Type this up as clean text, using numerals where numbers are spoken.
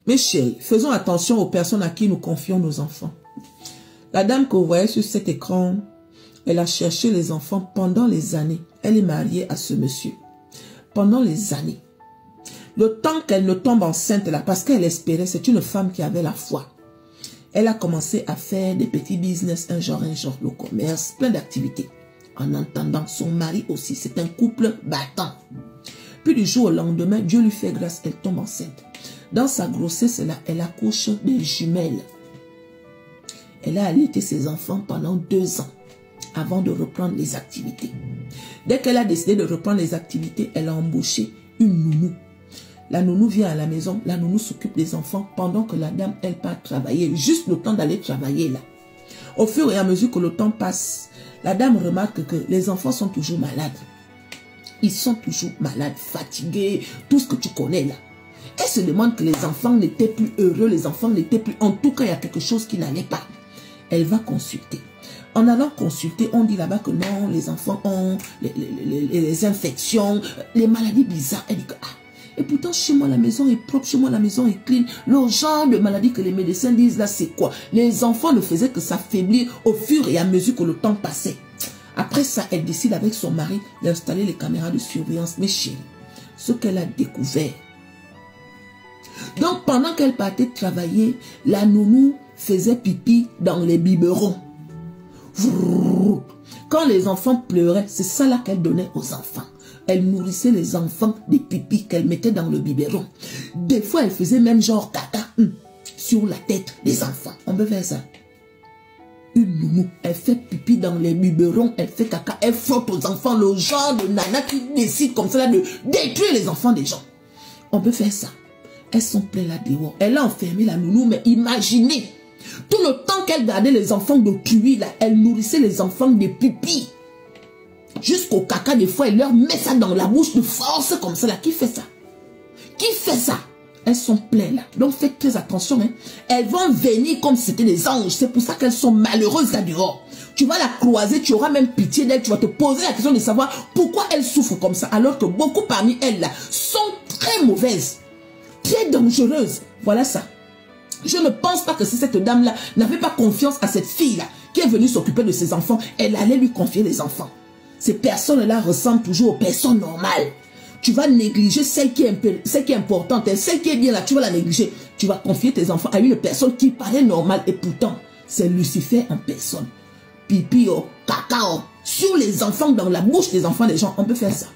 Mes chéris, faisons attention aux personnes à qui nous confions nos enfants. La dame que vous voyez sur cet écran, elle a cherché les enfants pendant les années. Elle est mariée à ce monsieur. Pendant les années. Le temps qu'elle ne tombe enceinte là, parce qu'elle espérait, c'est une femme qui avait la foi. Elle a commencé à faire des petits business, un genre, le commerce, plein d'activités. En entendant son mari aussi, c'est un couple battant. Puis du jour au lendemain, Dieu lui fait grâce, elle tombe enceinte. Dans sa grossesse là, elle accouche des jumelles. Elle a allaité ses enfants pendant 2 ans avant de reprendre les activités. Dès qu'elle a décidé de reprendre les activités, elle a embauché une nounou. La nounou vient à la maison, la nounou s'occupe des enfants pendant que la dame, elle part travailler. Juste le temps d'aller travailler là. Au fur et à mesure que le temps passe, la dame remarque que les enfants sont toujours malades. Ils sont toujours malades, fatigués, tout ce que tu connais là. Elle se demande que les enfants n'étaient plus heureux, les enfants n'étaient plus... En tout cas, il y a quelque chose qui n'allait pas. Elle va consulter. En allant consulter, on dit là-bas que non, les enfants ont les infections, les maladies bizarres. Elle dit que... Ah, et pourtant, chez moi, la maison est propre, chez moi, la maison est clean. Le genre de maladie que les médecins disent là, c'est quoi? Les enfants ne faisaient que s'affaiblir au fur et à mesure que le temps passait. Après ça, elle décide avec son mari d'installer les caméras de surveillance. Mais chérie, ce qu'elle a découvert. Donc, pendant qu'elle partait travailler, la nounou faisait pipi dans les biberons. Quand les enfants pleuraient, c'est ça là qu'elle donnait aux enfants. Elle nourrissait les enfants des pipis qu'elle mettait dans le biberon. Des fois, elle faisait même genre caca sur la tête des enfants. On peut faire ça. Une nounou, elle fait pipi dans les biberons, elle fait caca, elle frotte aux enfants, le genre de nana qui décide comme ça là de détruire les enfants des gens. On peut faire ça. Elles sont pleines là dehors. Elle a enfermé la nounou, mais imaginez, tout le temps qu'elle gardait les enfants de cuit là, elle nourrissait les enfants des pipis. Jusqu'au caca, des fois, elle leur met ça dans la bouche de force comme ça là. Qui fait ça? Qui fait ça? Elles sont pleines là. Donc faites très attention. Hein. Elles vont venir comme si c'était des anges. C'est pour ça qu'elles sont malheureuses là dehors. Tu vas la croiser, tu auras même pitié d'elle. Tu vas te poser la question de savoir pourquoi elles souffrent comme ça. Alors que beaucoup parmi elles là sont très mauvaises. Très dangereuses. Voilà ça. Je ne pense pas que si cette dame-là n'avait pas confiance à cette fille-là qui est venue s'occuper de ses enfants, elle allait lui confier les enfants. Ces personnes-là ressemblent toujours aux personnes normales. Tu vas négliger celle qui est importante. Et celle qui est bien là, tu vas la négliger. Tu vas confier tes enfants à une personne qui paraît normale. Et pourtant, c'est Lucifer en personne. Pipi, cacao, sur les enfants, dans la bouche des enfants des gens. On peut faire ça.